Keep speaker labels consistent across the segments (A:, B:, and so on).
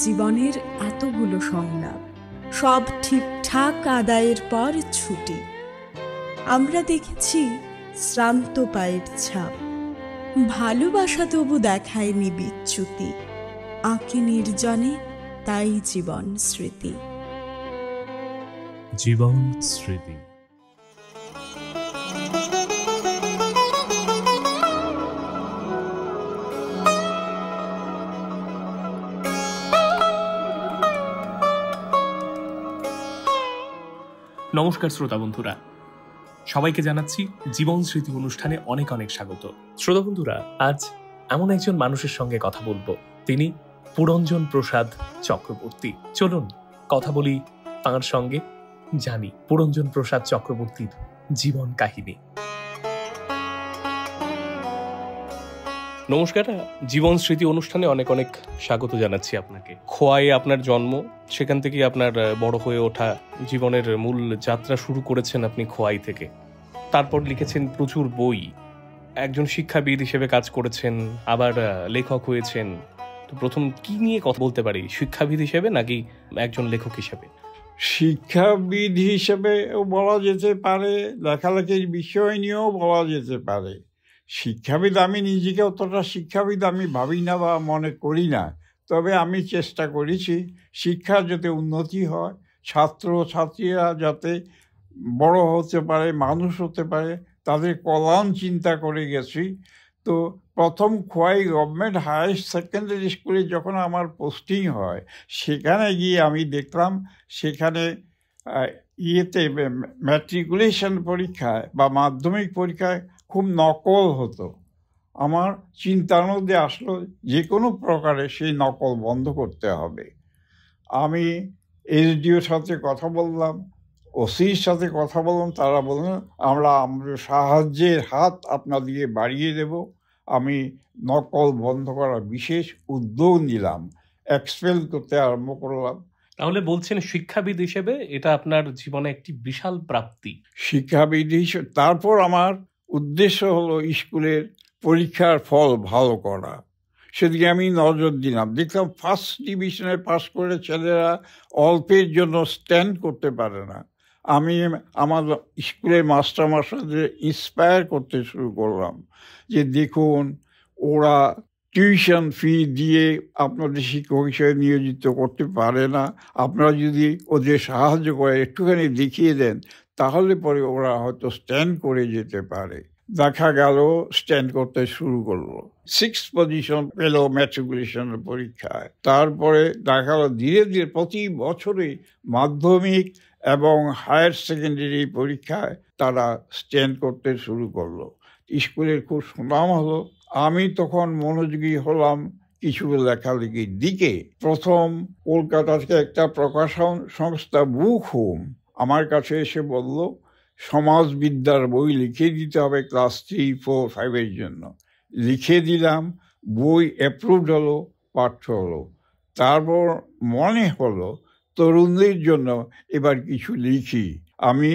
A: জীবনের এতগুলো সংলাপ, সব ঠিকঠাক আদায়ের পর ছুটি। আমরা দেখেছি শ্রান্ত পায়ের ছাপ, ভালোবাসা তবু দেখায়নি বিচ্যুতি, আঁকে নির্জনে তাই জীবন স্মৃতি।
B: জীবন স্মৃতি। নমস্কার শ্রোতা বন্ধুরা, সবাইকে জানাচ্ছি জীবন স্মৃতি অনুষ্ঠানে অনেক অনেক স্বাগত। শ্রোতা বন্ধুরা, আজ এমন একজন মানুষের সঙ্গে কথা বলবো, তিনি পুরঞ্জন প্রসাদ চক্রবর্তী। চলুন কথা বলি তাঁর সঙ্গে, জানি পুরঞ্জন প্রসাদ চক্রবর্তীর জীবন কাহিনী। নমস্কার, জীবন স্মৃতি অনুষ্ঠানে অনেক অনেক স্বাগত জানাচ্ছি আপনাকে। খোয়াইয়ে আপনার জন্ম, সেখান থেকে আপনার বড় হয়ে ওঠা, জীবনের মূল যাত্রা শুরু করেছেন আপনি খোয়াই থেকে। তারপর লিখেছেন প্রচুর বই, একজন শিক্ষাবিদ হিসেবে কাজ করেছেন, আবার লেখক হয়েছেন। তো প্রথম কি নিয়ে কথা বলতে পারি, শিক্ষাবিদ হিসেবে নাকি একজন লেখক হিসেবে?
C: শিক্ষাবিদ হিসেবেও বলা যেতে পারে, লেখালেখির বিষয় নিয়েও বলা যেতে পারে। শিক্ষাবিদ আমি নিজেকে অতটা শিক্ষাবিদ আমি ভাবি না বা মনে করি না, তবে আমি চেষ্টা করেছি শিক্ষার যাতে উন্নতি হয়, ছাত্র ছাত্রীরা যাতে বড় হতে পারে, মানুষ হতে পারে, তাদের কল্যাণ চিন্তা করে গেছি। তো প্রথম খোয়াই গভর্নমেন্ট হায়ার সেকেন্ডারি স্কুলে যখন আমার পোস্টিং হয়, সেখানে গিয়ে আমি দেখলাম সেখানে ম্যাট্রিকুলেশন পরীক্ষায় বা মাধ্যমিক পরীক্ষায় খুব নকল হতো। আমার চিন্তার মধ্যে আসলো যে কোনো প্রকারে সেই নকল বন্ধ করতে হবে। আমি এসডিওর সাথে কথা বললাম, ওসির সাথে কথা বললাম, তারা বললেন আমরা সাহায্যের হাত আপনাদেরকে বাড়িয়ে দেব। আমি নকল বন্ধ করার বিশেষ উদ্যোগ নিলাম, এক্সপেল করতে আরম্ভ করলাম।
B: তাহলে বলছেন শিক্ষাবিদ হিসেবে এটা আপনার জীবনে একটি বিশাল প্রাপ্তি।
C: শিক্ষাবিদ হিসেবে তারপর আমার উদ্দেশ্য হলো স্কুলের পরীক্ষার ফল ভালো করা, সেদিকে আমি নজর দিলাম। দেখলাম ফার্স্ট ডিভিশনে পাস করে ছেলেরা অল্পের জন্য স্ট্যান্ড করতে পারে না। আমি আমার স্কুলের মাস্টারমশাইদের ইন্সপায়ার করতে শুরু করলাম যে দেখুন, ওরা টিউশন ফি দিয়ে আপনাদের শিক্ষক হিসেবে নিয়োজিত করতে পারে না, আপনারা যদি ওদের সাহায্য করে একটুখানি দেখিয়ে দেন তাহলে পরে ওরা হয়তো স্ট্যান্ড করে যেতে পারে। দেখা গেল স্ট্যান্ড করতে শুরু করলো, 6th পজিশন পেল ম্যাট্রিকুলেশনের পরীক্ষায়। তারপরে দেখা গেল ধীরে ধীরে প্রতি বছরই মাধ্যমিক এবং হায়ার সেকেন্ডারি পরীক্ষায় তারা স্ট্যান্ড করতে শুরু করলো। স্কুলের খুব সুনাম হলো। আমি তখন মনোযোগী হলাম কিছু লেখালেখির দিকে। প্রথম কলকাতা থেকে একটা প্রকাশন সংস্থা বুক হোম আমার কাছে এসে বলল সমাজবিদ্যার বই লিখে দিতে হবে ক্লাস 3, 4, 5 জন্য। লিখে দিলাম, বই অ্যাপ্রুভড হলো, পাঠ্য হলো। তারপর মনে হলো তরুণদের জন্য এবার কিছু লিখি। আমি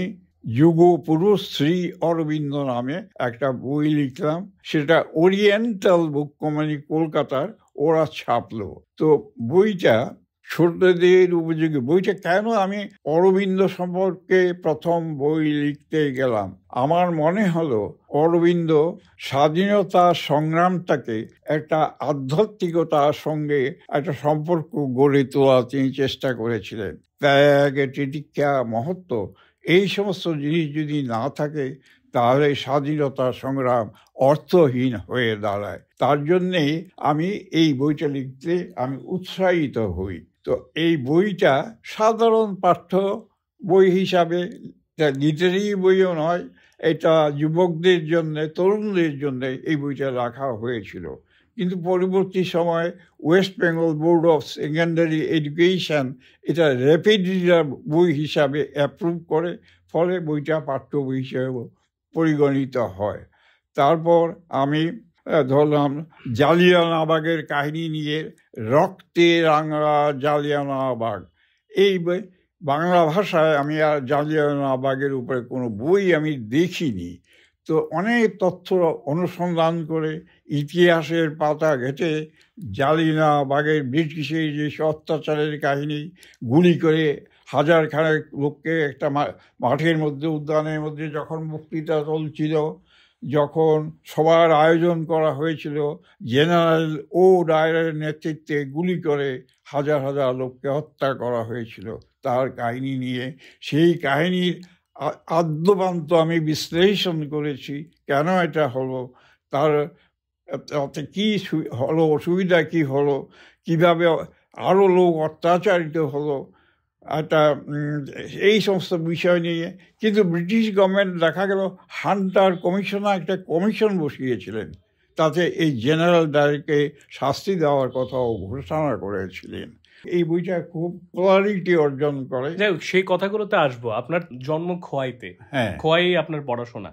C: যুগপুরুষ শ্রী অরবিন্দ নামে একটা বই লিখলাম, সেটা ওরিয়েন্টাল বুক কোম্পানি কলকাতার ওরা ছাপলো। তো বইটা ছোটদের উপযোগী। বইটা কেন আমি অরবিন্দ সম্পর্কে প্রথম বই লিখতে গেলাম, আমার মনে হলো অরবিন্দ স্বাধীনতা সংগ্রামটাকে একটা আধ্যাত্মিকতার সঙ্গে একটা সম্পর্ক গড়ে তোলা তিনি চেষ্টা করেছিলেন। ত্যাগ, তিতিক্ষা, মহত্ব, এই সমস্ত জিনিস যদি না থাকে তাহলে স্বাধীনতা সংগ্রাম অর্থহীন হয়ে দাঁড়ায়। তার জন্যেই আমি এই বইটা লিখতে আমি উৎসাহিত হই। তো এই বইটা সাধারণ পাঠ্য বই হিসাবে, লিটারি বইও নয়, এটা যুবকদের জন্য, তরুণদের জন্য এই বইটা রাখা হয়েছিল। কিন্তু পরবর্তী সময় West Bengal board of secondary education এটা র্যাপিড রিডার বই হিসাবে অ্যাপ্রুভ করে, ফলে বইটা পাঠ্য বই হিসেবে পরিগণিত হয়। তারপর আমি ধরলাম জালিয়ানওয়ালাবাগের কাহিনী নিয়ে, রক্তে রাঙা জালিয়ানওয়ালাবাগ। এই বাংলা ভাষায় আমি আর জালিয়ানওয়ালাবাগের উপরে কোনো বই আমি দেখিনি। তো অনেক তথ্য অনুসন্ধান করে ইতিহাসের পাতা ঘেঁটে জালিয়ানওয়ালাবাগের ব্রিটিশের যে অত্যাচারের কাহিনী, গুলি করে হাজার খানেক লোককে একটা মাঠের মধ্যে, উদ্যানের মধ্যে যখন বক্তৃতা চলছিল, যখন সবার আয়োজন করা হয়েছিল, জেনারেল ও ডায়ারের নেতৃত্বে গুলি করে হাজার হাজার লোককে হত্যা করা হয়েছিল, তার কাহিনী নিয়ে সেই কাহিনীর আদ্যপান্ত আমি বিশ্লেষণ করেছি। কেন এটা হলো, তাতে কী হলো, অসুবিধা কী হলো, কীভাবে আরও লোক অত্যাচারিত হলো, একটা এই সমস্ত বিষয় নিয়ে। কিন্তু ব্রিটিশ গভর্নমেন্ট দেখা গেল হান্টার কমিশনার একটা কমিশন বসিয়েছিলেন, তাতে এই জেনারেল ডায়ারকে শাস্তি দেওয়ার কথাও ঘোষণা করেছিলেন। এই বইটা খুব পপুলারিটি অর্জন করে।
B: যাই হোক, সেই কথাগুলোতে আসবো। আপনার জন্ম খোয়াইতে, খোয়াই আপনার পড়াশোনা,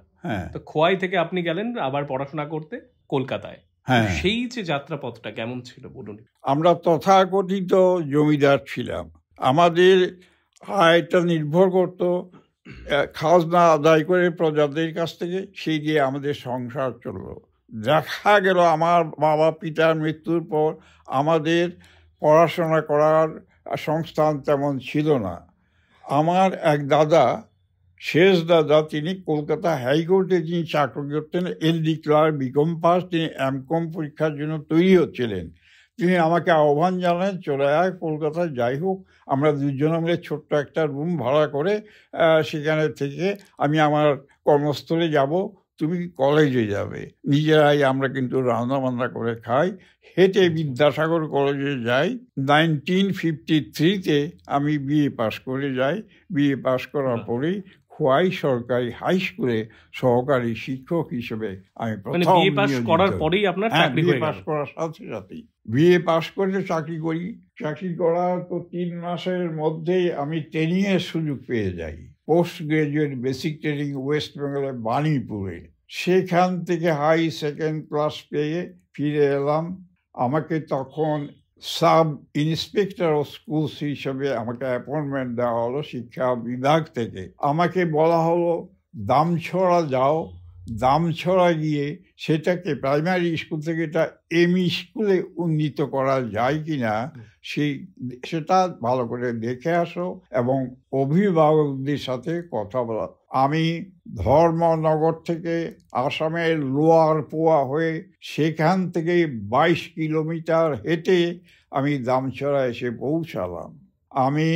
B: তো খোয়াই থেকে আপনি গেলেন আবার পড়াশোনা করতে কলকাতায়। সেই যে যাত্রাপথটা কেমন ছিল বলুন।
C: আমরা তথাকথিত জমিদার ছিলাম, আমাদের আয়টা নির্ভর করতো খাজনা আদায় করে প্রজাদের কাছ থেকে, সেই দিয়ে আমাদের সংসার চললো। দেখা গেল আমার বাবা পিতার মৃত্যুর পর আমাদের পড়াশোনা করার সংস্থান তেমন ছিল না। আমার এক দাদা, শেষ দাদা, তিনি কলকাতা হাইকোর্টে যিনি চাকরি করতেন, এলডি ক্লার্ক, বিকম পাস, তিনি এমকম পরীক্ষার জন্য তৈরি হচ্ছিলেন। তিনি আমাকে আহ্বান জানান, চলে আয় কলকাতায়। যাই হোক, আমরা দুজনে মিলে ছোট্ট একটা রুম ভাড়া করে সেখানে থেকে আমি আমার কর্মস্থলে যাব, তুমি কলেজে যাবে। নিজেরাই আমরা কিন্তু রান্না বান্না করে খাই। হেঁটে বিদ্যাসাগর কলেজে যাই। 1953-তে আমি বিএ পাস করে যাই। বিএ পাস করার পরেই খোয়াই সরকারি হাই স্কুলে সহকারী শিক্ষক হিসেবে আমি প্রথম
B: বিএ পাস করার পরেই আপনার চাকরি হয়ে গেল?
C: পাস করার সাথে সাথেই বিএ পাস করে চাকরি করি। চাকরি করার তো 3 মাসের মধ্যেই আমি ট্রেনিংয়ের সুযোগ পেয়ে যাই, post graduate basic training, West বেঙ্গলের বাণীপুরে। সেখান থেকে হাই সেকেন্ড ক্লাস পেয়ে ফিরে এলাম। আমাকে তখন সাব ইন্সপেক্টর অফ স্কুলস হিসেবে আমাকে অ্যাপয়েন্টমেন্ট দেওয়া হলো শিক্ষা বিভাগ থেকে। আমাকে বলা হলো দামছড়া যাও, দামছড়া গিয়ে সেটাকে প্রাইমারি স্কুল থেকে এটা এমই স্কুলে উন্নীত করা যায় কিনা সেটা ভালো করে দেখে আসো এবং অভিভাবকদের সাথে কথা বলা। আমি ধর্মনগর থেকে আসামের লোয়ার পোয়া হয়ে সেখান থেকে 22 কিলোমিটার হেঁটে আমি দামছড়া এসে পৌঁছালাম। আমি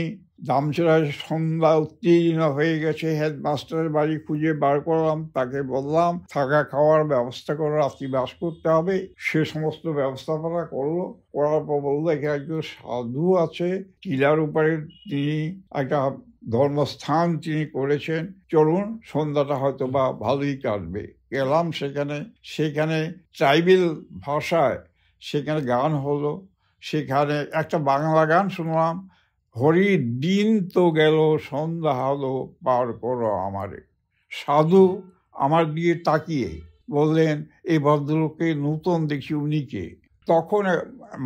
C: দামছড়ায় সন্ধ্যা উত্তীর্ণ হয়ে গেছে, হেডমাস্টারের বাড়ি খুঁজে বার করলাম, তাকে বললাম থাকা খাওয়ার ব্যবস্থা করে রাত্রি বাস করতে হবে। সে সমস্ত ব্যবস্থাপনা করলো। করার পর বললো এখানে একজন সাধু আছে টিলার উপরে, তিনি একটা ধর্মস্থান তিনি করেছেন, চলুন সন্ধ্যাটা হয়তো বা ভালোই কাটবে। গেলাম সেখানে ট্রাইবেল ভাষায় সেখানে গান হলো। সেখানে একটা বাংলা গান শুনলাম, হরি দিন তো গেল সন্ধ্যা হলো পার করো আমারে। সাধু আমার দিকে তাকিয়ে বললেন এই ভদ্রলোককে নতুন দেখি, উনি কে? তখন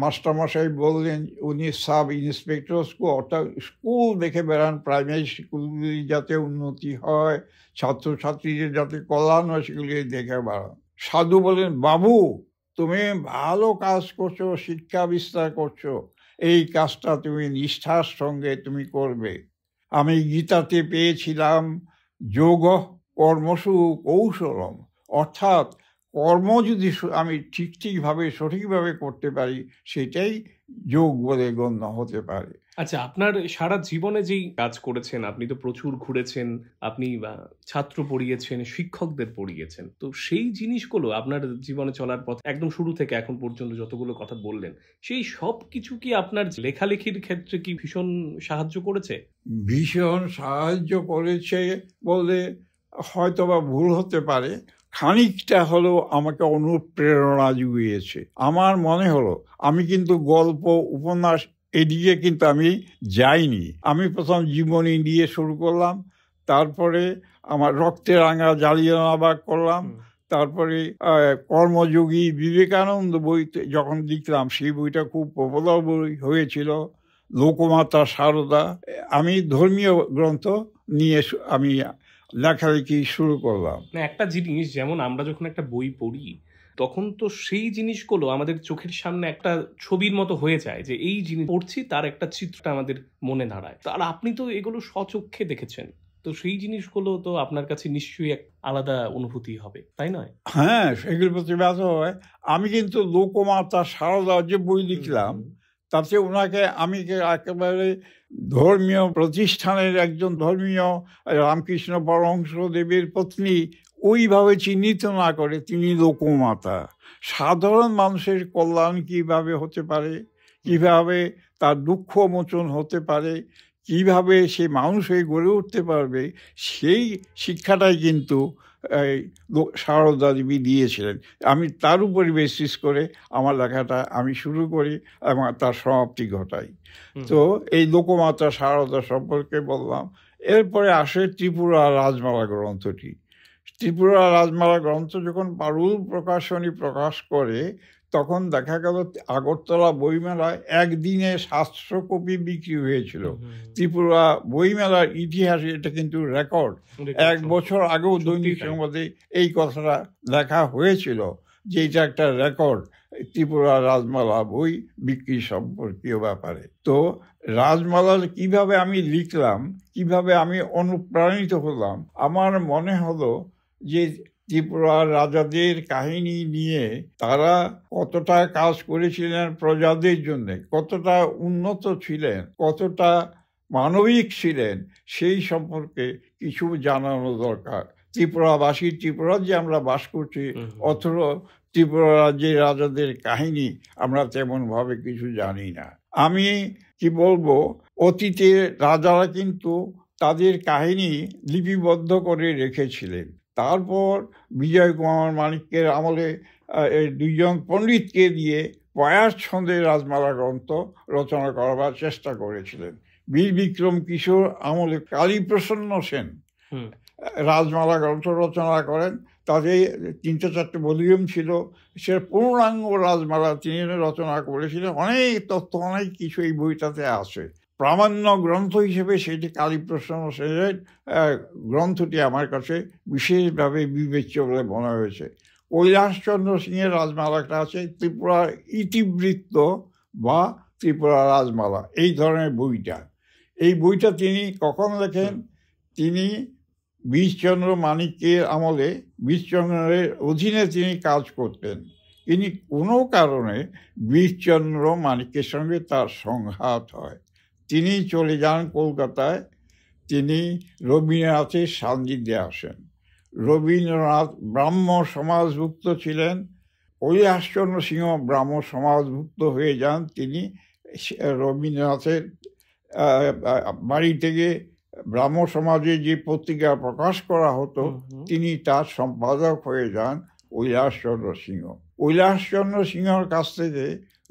C: মাস্টারমশাই বললেন উনি সাব ইন্সপেক্টর স্কুল, অর্থাৎ স্কুল দেখে বেড়ান, প্রাইমারি স্কুলগুলি যাতে উন্নতি হয়, ছাত্রছাত্রীদের যাতে কল্যাণ হয়, সেগুলি দেখে বেড়ান। সাধু বললেন বাবু তুমি ভালো কাজ করছো, শিক্ষা বিস্তার করছো, এই কাজটা তুমি নিষ্ঠার সঙ্গে তুমি করবে। আমি গীতাতে পেয়েছিলাম যোগ কর্মসু কৌশলম, অর্থাৎ কর্ম যদি আমি ঠিকভাবে সঠিকভাবে করতে পারি সেটাই যোগ বলে গণ্য হতে পারে।
B: আচ্ছা, আপনার সারা জীবনে যেই কাজ করেছেন, আপনি তো প্রচুর ঘুরেছেন, আপনি ছাত্র পড়িয়েছেন, শিক্ষকদের পড়িয়েছেন, তো সেই জিনিসগুলো আপনার জীবনে চলার পথ একদম শুরু থেকে এখন পর্যন্ত যতগুলো কথা বললেন, সেই সব কিছু কি আপনার লেখালেখির ক্ষেত্রে কি ভীষণ সাহায্য করেছে?
C: ভীষণ সাহায্য করেছে বলে হয়তো বা ভুল হতে পারে, খানিকটা হলেও আমাকে অনুপ্রেরণা জুগিয়েছে। আমার মনে হলো আমি কিন্তু গল্প উপন্যাস এদিকে কিন্তু আমি যাইনি। আমি প্রথম জীবনী দিয়ে শুরু করলাম, তারপরে আমার রক্তে রাঙা জালিয়ানওয়ালাবাগ করলাম, তারপরে কর্মযোগী বিবেকানন্দ বইতে যখন লিখলাম সেই বইটা খুব পপুলার বই হয়েছিল, লোকমাতা সারদা। আমি ধর্মীয় গ্রন্থ নিয়ে আমি লেখালেখি শুরু করলাম।
B: না, একটা জিনিস, যেমন আমরা যখন একটা বই পড়ি তখন তো সেই জিনিসগুলো আমাদের চোখের সামনে একটা ছবির মতো হয়ে যায়, যে এই জিনিস পড়ছি তার একটা চিত্রটা আমাদের মনে দাঁড়ায়। তো আর আপনি তো এগুলো স্বচক্ষে দেখেছেন, তো সেই জিনিসগুলো তো আপনার কাছে নিশ্চয়ই এক আলাদা অনুভূতি হবে, তাই নয়?
C: হ্যাঁ, সেগুলোর প্রতি ব্যথা হয়। আমি কিন্তু লোকমাতা সারদা যে বই লিখলাম তাতে ওনাকে আমি একেবারে ধর্মীয় প্রতিষ্ঠানের একজন ধর্মীয় রামকৃষ্ণ পরমহংসদেবের পত্নী ওইভাবে চিহ্নিত না করে তিনি লোকমাতা। সাধারণ মানুষের কল্যাণ কিভাবে হতে পারে, কিভাবে তার দুঃখ মোচন হতে পারে, কিভাবে সে মানুষ হয়ে গড়ে উঠতে পারবে, সেই শিক্ষাটাই কিন্তু সারদা দেবী দিয়েছিলেন। আমি তার উপরে বেসিস করে আমার লেখাটা আমি শুরু করি এবং তার সমাপ্তি ঘটাই। তো এই লোকমাতা সারদা সম্পর্কে বললাম। এরপরে আসে ত্রিপুরা রাজমালা গ্রন্থটি। ত্রিপুরা রাজমালা গ্রন্থ যখন পারুল প্রকাশনী প্রকাশ করে তখন দেখা গেল আগরতলা বইমেলায় একদিনে 700 কপি বিক্রি হয়েছিল। ত্রিপুরা বইমেলার ইতিহাসে এটা কিন্তু রেকর্ড। 1 বছর আগেও দৈনিক সংবাদে এই কথাটা লেখা হয়েছিল যে এটা একটা রেকর্ড ত্রিপুরা রাজমালা বই বিক্রি সম্পর্কীয় ব্যাপারে। তো রাজমালা কিভাবে আমি লিখলাম, কিভাবে আমি অনুপ্রাণিত হলাম, আমার মনে হলো যে ত্রিপুরার রাজাদের কাহিনী নিয়ে তারা কতটা কাজ করেছিলেন প্রজাদের জন্য, কতটা উন্নত ছিলেন, কতটা মানবিক ছিলেন, সেই সম্পর্কে কিছু জানানো দরকার। ত্রিপুরাবাসী, ত্রিপুরা যে আমরা বাস করছি, অথচ ত্রিপুরা রাজ্যের রাজাদের কাহিনী আমরা তেমনভাবে কিছু জানি না। আমি কি বলবো, অতীতে রাজারা কিন্তু তাদের কাহিনী লিপিবদ্ধ করে রেখেছিলেন। তারপর বিজয় কুমার মানিক্যের আমলে 2জন পণ্ডিতকে দিয়ে পয়াস ছন্দে রাজমালা গ্রন্থ রচনা করবার চেষ্টা করেছিলেন। বীর বিক্রম কিশোর আমলে কালীপ্রসন্ন সেন রাজমালা গ্রন্থ রচনা করেন। তাদের 3-4টে ভলিউম ছিল, সে পূর্ণাঙ্গ রাজমালা তিনি রচনা করেছিলেন। অনেক তথ্য, অনেক কিছু এই বইটাতে আছে। প্রামাণ্য গ্রন্থ হিসেবে সেটি কালীপ্রসন্ন সেনের গ্রন্থটি আমার কাছে বিশেষভাবে বিবেচ্য বলে মনে হয়েছে। কৈলাসচন্দ্র সিংয়ের রাজমালাটা আছে ত্রিপুরার ইতিবৃত্ত বা ত্রিপুরা রাজমালা, এই ধরনের বইটা। এই বইটা তিনি কখন লেখেন? তিনি বীরচন্দ্র মানিক্যের আমলে, বীরচন্দ্রের অধীনে তিনি কাজ করতেন। তিনি কোনো কারণে বীরচন্দ্র মানিক্যের সঙ্গে তার সংঘাত হয়। তিনি চলে যান কলকাতায়। তিনি রবীন্দ্রনাথের সান্নিধ্যে আসেন। রবীন্দ্রনাথ ব্রাহ্ম সমাজভুক্ত ছিলেন, কৈলাসচন্দ্র সিংহ ব্রাহ্ম সমাজভুক্ত হয়ে যান। তিনি রবীন্দ্রনাথের বাড়ি থেকে ব্রাহ্ম সমাজে যে পত্রিকা প্রকাশ করা হতো তিনি তার সম্পাদক হয়ে যান কৈলাসচন্দ্র সিংহ। কৈলাসচন্দ্র সিংহর কাছ থেকে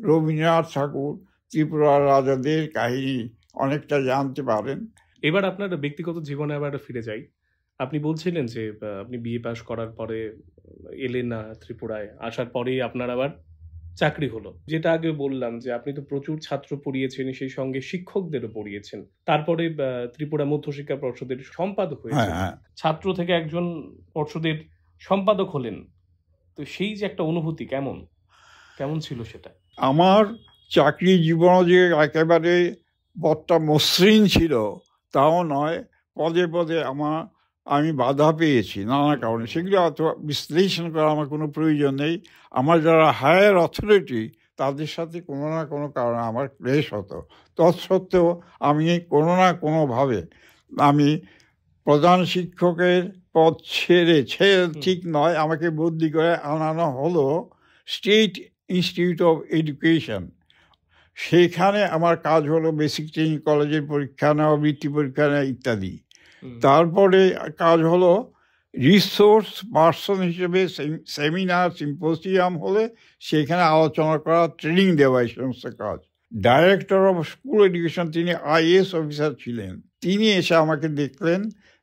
C: রবীন্দ্রনাথ ঠাকুর ত্রিপুরার রাজাদের কাহিনী অনেকটা জানতে পারেন।
B: এবার আপনার ব্যক্তিগত জীবনে আবার ফিরে যাই। আপনি বলছিলেন যে আপনি বিএ পাস করার পরে এলেন না ত্রিপুরায়, আসার পরেই আপনার আবার চাকরি হলো। যেটা আগে বললাম যে আপনি তো প্রচুর ছাত্র পড়িয়েছেন, সেই সঙ্গে শিক্ষকদেরও পড়িয়েছেন। তারপরে ত্রিপুরা মধ্যশিক্ষা পর্ষদের সম্পাদক হয়েছেন। ছাত্র থেকে একজন পর্ষদের সম্পাদক হলেন। তো সেই যে একটা অনুভূতি, কেমন ছিল সেটা?
C: আমার চাকরি জীবন যে একেবারে বটটা মসৃণ ছিল তাও নয়। পদে পদে আমি বাধা পেয়েছি নানা কারণে। সেগুলো অত বিশ্লেষণ করার আমার কোনো প্রয়োজন নেই। আমার যারা হায়ার অথরিটি তাদের সাথে কোনো না কোনো কারণে আমার ক্লেশ হতো। তৎসত্ত্বেও আমি কোনো না কোনোভাবে আমি প্রধান শিক্ষকের পদ ছেড়ে ঠিক নয়, আমাকে বদলি করে আনানো হলো স্টেট ইনস্টিটিউট অফ এডুকেশন। সেইখানে আমার কাজ হলো বেসিক ট্রেনিং কলেজের পরীক্ষা নেওয়া, বৃত্তি পরীক্ষা নেওয়া ইত্যাদি। তারপরে কাজ হলো রিসোর্স পার্সন হিসেবে সেমিনার সিম্পোজিয়াম হলে সেখানে আলোচনা করা, ট্রেনিং দেওয়া, এই সমস্ত কাজ। ডাইরেক্টর অফ স্কুল এডুকেশন, তিনি আইএএস অফিসার ছিলেন, তিনি এসে আমাকে দেখলেন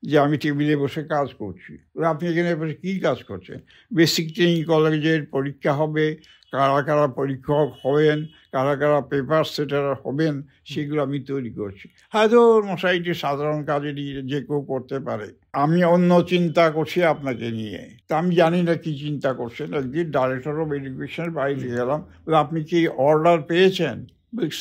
C: যে আমি টেবিলে বসে কাজ করছি। আপনি এখানে বসে কী কাজ করছেন? বেসিক ট্রেনিং কলেজের পরীক্ষা হবে, কারা কারা পরীক্ষক হবেন, কারা কারা পেপার সেটার হবেন, সেগুলো আমি তৈরি করছি। হয়তো মশাইটি সাধারণ কাজেরই যে কেউ করতে পারে। আমি অন্য চিন্তা করছি আপনাকে নিয়ে, তা আমি জানি না কী চিন্তা করছেন। একদিন ডাইরেক্টর অফ এডুকেশনের বাড়িতে গেলাম, আপনি কি অর্ডার পেয়েছেন?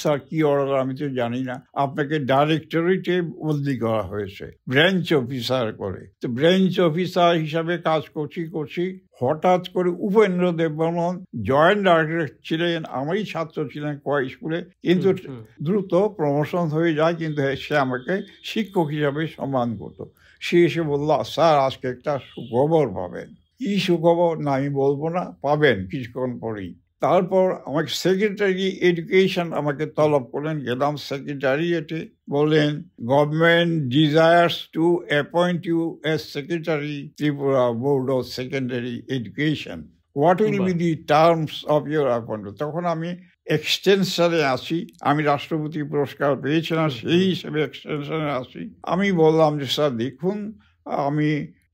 C: স্যার কী অর্ডার? আমি তো জানি না। আপনাকে ডাইরেক্টরেটে বদলি করা হয়েছে ব্রাঞ্চ অফিসার করে। তো ব্রাঞ্চ অফিসার হিসাবে কাজ করছি হঠাৎ করে উপেন্দ্র দেববর্মন জয়েন্ট ডাইরেক্টর ছিলেন, আমারই ছাত্র ছিলেন খোয়াই স্কুলে, কিন্তু দ্রুত প্রমোশন হয়ে যায়, কিন্তু সে আমাকে শিক্ষক হিসাবে সম্মান করতো। সে এসে বলল, স্যার আজকে একটা সুখবর পাবেন। কি সুখবর? না আমি বলবো না, পাবেন কিছুক্ষণ পরেই। তারপর আমাকে সেক্রেটারি এডুকেশন আমাকে তলব করলেন। গেলাম সেক্রেটারিয়েটে, বললেন government desires to appoint you as secretary Tripura board of secondary education, what will be the terms of your appointment. তখন আমি এক্সটেনশনে আসি, আমি রাষ্ট্রপতি পুরস্কার পেয়েছিলাম, সেই হিসেবে এক্সটেনশনে আসি। আমি বললাম যে স্যার দেখুন, আমি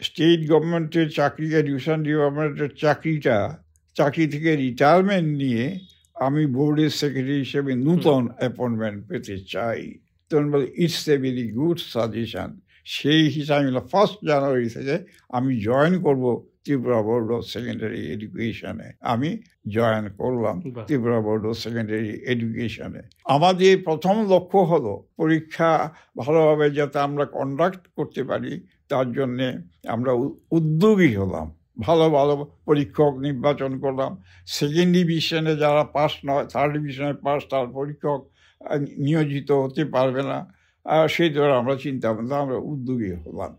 C: স্টেট গভর্নমেন্টের চাকরি, এডুকেশন ডিপার্টমেন্টের চাকরি থেকে রিটায়ারমেন্ট নিয়ে আমি বোর্ডের সেক্রেটারি হিসেবে নূতন অ্যাপয়েন্টমেন্ট পেতে চাই। তখন বলে it's a very good suggestion. সেই হিসাবে 1 জানুয়ারি থেকে আমি জয়েন করব ত্রিপুরা বোর্ড অফ সেকেন্ডারি এডুকেশনে। আমি জয়েন করলাম ত্রিপুরা বোর্ড অফ সেকেন্ডারি এডুকেশনে। আমাদের প্রথম লক্ষ্য হলো পরীক্ষা ভালোভাবে যাতে আমরা কন্ডাক্ট করতে পারি, তার জন্যে আমরা উদ্যোগী হলাম। ভালো ভালো পরীক্ষক নির্বাচন করলাম। সেকেন্ড ডিভিশনে যারা পাস নয়, থার্ড ডিভিশনে পাস, তার পরীক্ষক নিয়োজিত হতে পারবে না, সেই ধরে আমরা চিন্তা ভাবনা, আমরা উদ্যোগী হলাম।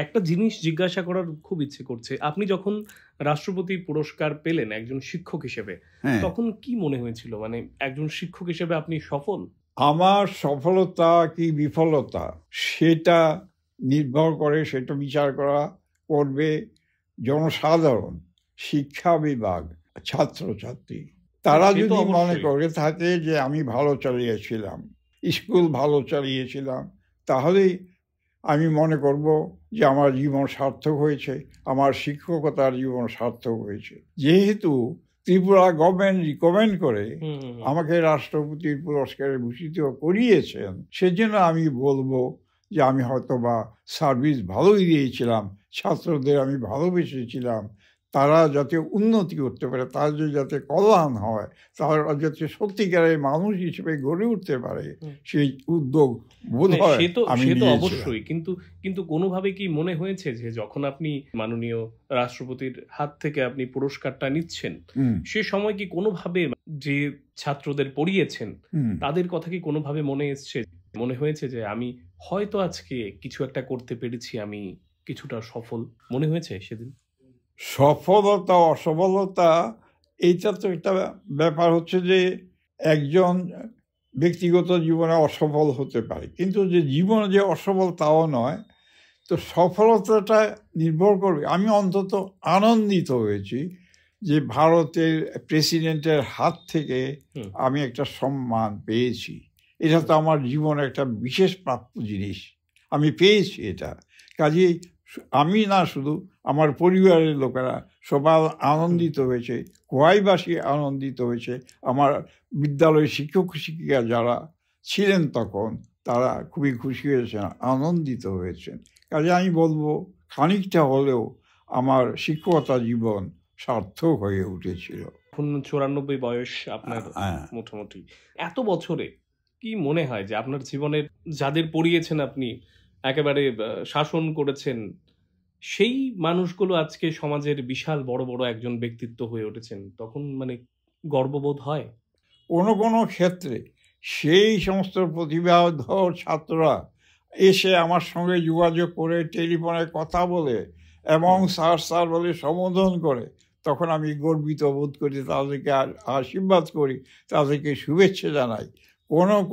B: একটা জিনিস জিজ্ঞাসা করার খুব ইচ্ছে করছে, আপনি যখন রাষ্ট্রপতি পুরস্কার পেলেন একজন শিক্ষক হিসেবে, তখন কি মনে হয়েছিল? মানে একজন শিক্ষক হিসেবে আপনি সফল?
C: আমার সফলতা কি বিফলতা সেটা নির্ভর করে, সেটা বিচার করবে জনসাধারণ, শিক্ষা বিভাগ, ছাত্রছাত্রী। তারা যদি মনে করে থাকে যে আমি ভালো চালিয়েছিলাম, স্কুল ভালো চালিয়েছিলাম, তাহলেই আমি মনে করব যে আমার জীবন সার্থক হয়েছে, আমার শিক্ষকতার জীবন সার্থক হয়েছে। যেহেতু ত্রিপুরা গভর্নমেন্ট রিকমেন্ড করে আমাকে রাষ্ট্রপতির পুরস্কারে ভূষিত করিয়েছেন, সেজন্য আমি বলবো যে আমি হয়তো বা সার্ভিস ভালোই দিয়েছিলাম, ছাত্রদের আমি ভালোবেসেছিলাম, তারা যাতে উন্নতি করতে পারে, তাদের যাতে কল্যাণ হয়, তারা যাতে সত্যিকারের মানুষ হিসেবে গড়ে উঠতে পারে, সেই উদ্যোগ বোধ হয় আমি নিয়েছিলাম।
B: অবশ্যই, কিন্তু কোনোভাবে কি মনে হয়েছে যে যখন আপনি মাননীয় রাষ্ট্রপতির হাত থেকে আপনি পুরস্কারটা নিচ্ছেন, সে সময় কি কোনোভাবে যে ছাত্রদের পড়িয়েছেন তাদের কথা কি কোনোভাবে মনে হয়েছে যে আমি হয়তো আজকে কিছু একটা করতে পেরেছি, আমি কিছুটা সফল মনে হয়েছে সেদিন?
C: সফলতা অসফলতা এইটা তো একটা ব্যাপার, হচ্ছে যে একজন ব্যক্তিগত জীবনে অসফল হতে পারে, কিন্তু যে জীবনে যে অসফল তাও নয়। তো সফলতাটা নির্ভর করবে। আমি অন্তত আনন্দিত হয়েছি যে ভারতের প্রেসিডেন্টের হাত থেকে আমি একটা সম্মান পেয়েছি। এটা তো আমার জীবনে একটা বিশেষ প্রাপ্য জিনিস, আমি পেয়েছি এটা। কাজেই আমি না, শুধু আমার পরিবারের লোকেরা সবাই আনন্দিত হয়েছে, খোয়াইবাসী আনন্দিত হয়েছে, আমার বিদ্যালয়ের শিক্ষক শিক্ষিকা যারা ছিলেন তখন তারা খুবই খুশি হয়েছেন, আনন্দিত হয়েছেন। কাজে আমি বলবো খানিকটা হলেও আমার শিক্ষকতা জীবন সার্থক হয়ে উঠেছিল।
B: 94 বয়স আপনার মোটামুটি। এত বছরে কি মনে হয় যে আপনার জীবনের যাদের পড়িয়েছেন, আপনি একেবারে শাসন করেছেন, সেই মানুষগুলো আজকে সমাজের বিশাল বড় বড় একজন ব্যক্তিত্ব হয়ে উঠেছেন, তখন মানে গর্ববোধ হয়?
C: কোনো কোনো ক্ষেত্রে সেই সমস্ত প্রতিভাধর ছাত্ররা এসে আমার সঙ্গে যোগাযোগ করে, টেলিফোনে কথা বলে এবং স্যার বলে সম্বোধন করে, তখন আমি গর্বিত বোধ করি, তাদেরকে আশীর্বাদ করি, তাদেরকে শুভেচ্ছা জানাই।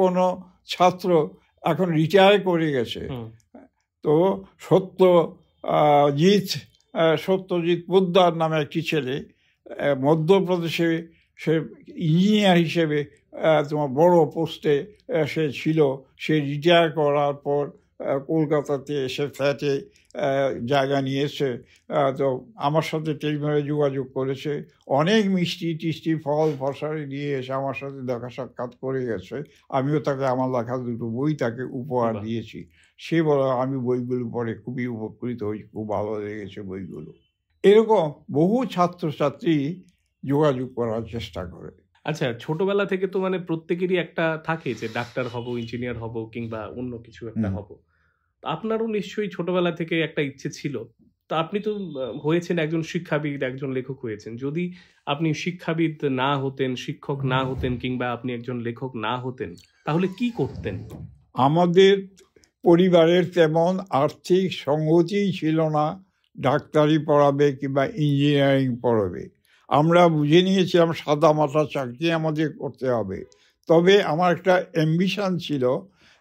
C: কোনো ছাত্র এখন রিটায়ার করে গেছে, তো সত্যজিৎ পোদ্দার নামে একটি ছেলে, মধ্যপ্রদেশে সে ইঞ্জিনিয়ার হিসেবে তোমার বড় পোস্টে সে ছিল। সে রিটায়ার করার পর কলকাতাতে এসে ফ্ল্যাটে জায়গা নিয়েছে। তো আমার সাথে টেলিফোনে যোগাযোগ করেছে, অনেক মিষ্টি টিষ্টি ফল ফসল নিয়ে এসে আমার সাথে দেখা সাক্ষাৎ করে গেছে। আমিও তাকে আমার লেখা দুটো বই তাকে উপহার দিয়েছি। সে বলে আমি বইগুলো পড়ে খুবই উপকৃত হয়েছি, খুব ভালো লেগেছে বইগুলো। এরকম বহু ছাত্রছাত্রী যোগাযোগ করার চেষ্টা করে।
B: আচ্ছা, ছোটবেলা থেকে তো মানে প্রত্যেকেরই একটা থাকে যে ডাক্তার হব, ইঞ্জিনিয়ার হব, কিংবা অন্য কিছু একটা হব। আপনারও নিশ্চয়ই ছোটবেলা থেকে একটা ইচ্ছে ছিল। তো আপনি তো হয়েছেন একজন শিক্ষাবিদ, একজন লেখক হয়েছেন। যদি আপনি শিক্ষাবিদ না হতেন, শিক্ষক না হতেন, কিংবা আপনি একজন লেখক না হতেন, তাহলে কি করতেন?
C: আমাদের পরিবারের তেমন আর্থিক সংগতিই ছিল না ডাক্তারি পড়াবে কিংবা ইঞ্জিনিয়ারিং পড়াবে। আমরা বুঝে নিয়েছিলাম সাদা মাথা চাকরি আমাদের করতে হবে। তবে আমার একটা অ্যাম্বিশন ছিল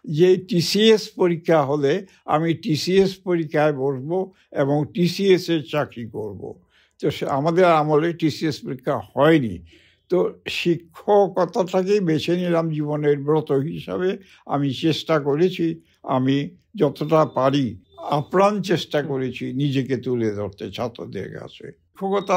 C: যে টিসিএস পরীক্ষা হলে আমি টিসিএস পরীক্ষায় বসবো এবং টিসিএসের চাকরি করব। তো আমাদের আমলে টিসিএস পরীক্ষা হয়নি। তো শিক্ষকতাটাকেই বেছে নিলাম জীবনের ব্রত হিসাবে। আমি চেষ্টা করেছি, আমি যতটা পারি আপ্রাণ চেষ্টা করেছি নিজেকে তুলে ধরতে ছাত্রদের কাছে। শিক্ষকতা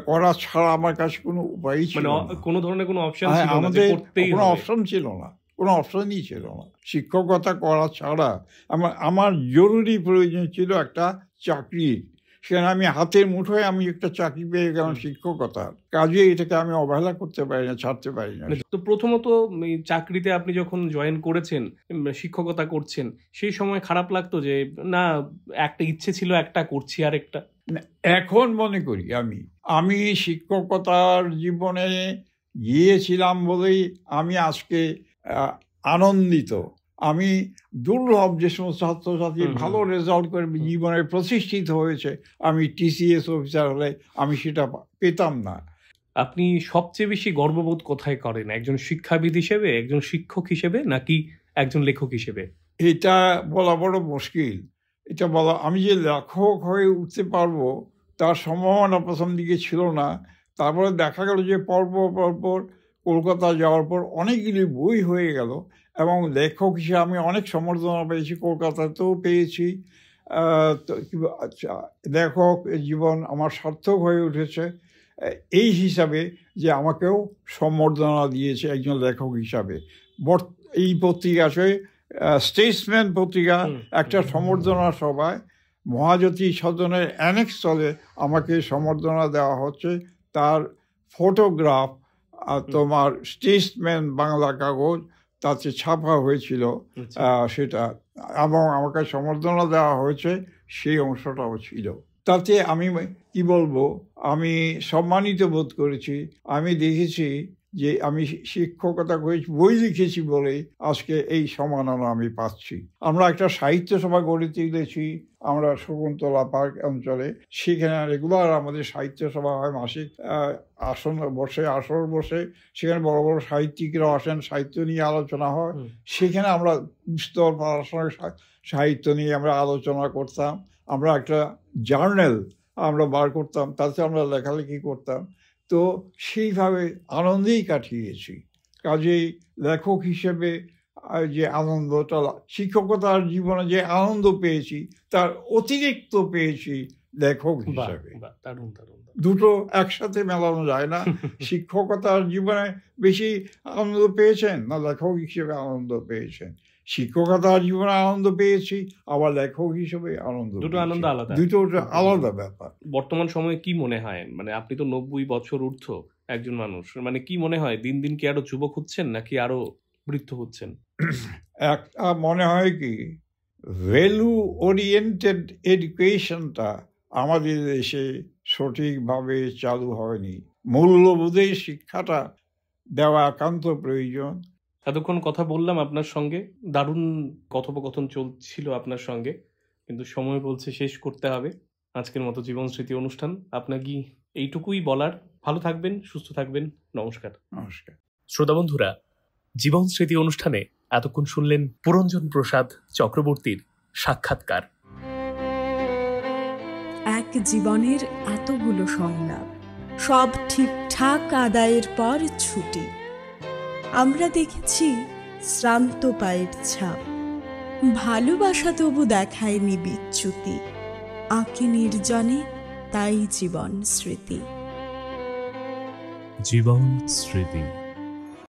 C: করা ছাড়া আমার কাছে কোনো উপায়ই ছিল না,
B: কোনো ধরনের কোনো অপশন
C: ছিল না,
B: আমাদের
C: কোনো অপশন ছিল না, কোনো অপশনই ছিল না। শিক্ষকতা করা ছাড়া আমার জরুরি প্রয়োজন ছিল একটা চাকরির। সেখানে আমি হাতের মুঠোয় আমি একটা চাকরি পেয়ে গেলাম শিক্ষকতার কাজে। এটাকে আমি অবহেলা করতে পারি না, ছাড়তে পারি না।
B: তো প্রথমত চাকরিতে আপনি যখন জয়েন করেছেন, শিক্ষকতা করছেন, সেই সময় খারাপ লাগতো যে না একটা ইচ্ছে ছিল, একটা করছি আর একটা?
C: এখন মনে করি আমি শিক্ষকতার জীবনে গিয়েছিলাম বলেই আমি আজকে আনন্দিত। আমি দুর্লভ যে সমস্ত ছাত্রছাত্রী ভালো রেজাল্ট করে জীবনে প্রতিষ্ঠিত হয়েছে, আমি টিসিএস অফিসার হলে আমি সেটা পেতাম না।
B: আপনি সবচেয়ে বেশি গর্ববোধ কোথায় করেন? একজন শিক্ষাবিদ হিসেবে, একজন শিক্ষক হিসেবে, নাকি একজন লেখক হিসেবে?
C: এটা বলা বড় মুশকিল। এটা বলা, আমি যে লেখক হয়ে উঠতে পারবো তার সম্ভাবনা প্রথম দিকে ছিল না। তারপরে দেখা গেল যে পরপর কলকাতা যাওয়ার পর অনেকগুলি বই হয়ে গেল এবং লেখক হিসেবে আমি অনেক সম্বর্ধনা পেয়েছি, কলকাতাতেও পেয়েছি। আচ্ছা, লেখক জীবন আমার সার্থক হয়ে উঠেছে এই হিসাবে যে আমাকেও সম্বর্ধনা দিয়েছে একজন লেখক হিসাবে। এই পত্রিকাতে স্টেটসম্যান পত্রিকা একটা সম্বর্ধনা সভায় মহাজ্যোতি সদনের অ্যানেক্স স্থলে আমাকে সম্বর্ধনা দেওয়া হচ্ছে। তার ফটোগ্রাফ তোমার স্টেটসম্যান বাংলা কাগজ তাতে ছাপা হয়েছিল সেটা, এবং আমাকে সম্বর্ধনা দেওয়া হয়েছে সেই অংশটাও ছিল। তাতে আমি কি বলবো, আমি সম্মানিত বোধ করেছি। আমি দেখেছি যে আমি শিক্ষকতা করেছি, বই লিখেছি বলেই আজকে এই সম্মাননা আমি পাচ্ছি। আমরা একটা সাহিত্য সভা গড়ে তুলেছি আমরা শকুন্তলা পার্ক অঞ্চলে। সেখানে রেগুলার আমাদের সাহিত্য সভা হয়, মাসিক আসর বসে। সেখানে বড় বড় সাহিত্যিকরাও আসেন, সাহিত্য নিয়ে আলোচনা হয়। সেখানে আমরা বিস্তর পড়াশোনার সাহিত্য নিয়ে আমরা আলোচনা করতাম। আমরা একটা জার্নাল আমরা বার করতাম, তাতে আমরা লেখালেখি করতাম। তো সেইভাবে আনন্দেই কাটিয়েছি। কাজেই লেখক হিসেবে যে আনন্দটা, শিক্ষকতার জীবনে যে আনন্দ পেয়েছি তার অতিরিক্ত পেয়েছি লেখক হিসেবে। দুটো একসাথে মেলানো যায় না। শিক্ষকতার জীবনে বেশি আনন্দ পেয়েছেন না লেখক হিসেবে আনন্দ পেয়েছেন? শিক্ষকতার জীবনে আনন্দ পেয়েছি, আবার লেখক হিসেবে আনন্দ,
B: দুটো আনন্দ আলাদা,
C: দুটো আলাদা ব্যাপার।
B: বর্তমান সময়ে কি মনে হয়, মানে আপনি তো 90 বছর ঊর্ধ্ব একজন মানুষ, মানে কি মনে হয় দিন দিন কি আরো যুবক হচ্ছেন নাকি আরো বৃদ্ধ হচ্ছেন?
C: একটা মনে হয় কি, ভ্যালু ওরিয়েন্টেড এডুকেশনটা আমাদের দেশে সঠিকভাবে চালু হয়নি। মূল্যবোধের শিক্ষাটা দেওয়া একান্ত প্রয়োজন।
B: এতক্ষণ কথা বললাম আপনার সঙ্গে, দারুণ কথোপকথন চলছিল আপনার সঙ্গে, কিন্তু সময় বলছে শেষ করতে হবে আজকের মতো জীবন স্মৃতি অনুষ্ঠান। আপনাকে এইটুকুই বলার, ভালো থাকবেন, সুস্থ থাকবেন, নমস্কার।
C: নমস্কার।
B: শ্রোতা বন্ধুরা, জীবন স্মৃতি অনুষ্ঠানে এতক্ষণ শুনলেন পুরঞ্জন প্রসাদ চক্রবর্তীর সাক্ষাৎকার।
A: এক জীবনের এতগুলো সংলাপ, সব ঠিকঠাক আদায়ের পর ছুটি। আমরা দেখেছি শ্রান্ত পায়ের ছাপ, ভালোবাসা তবু দেখায়নি বিচ্যুতি, আঁকে নির্জনে তাই জীবন স্মৃতি।
D: জীবন স্মৃতি।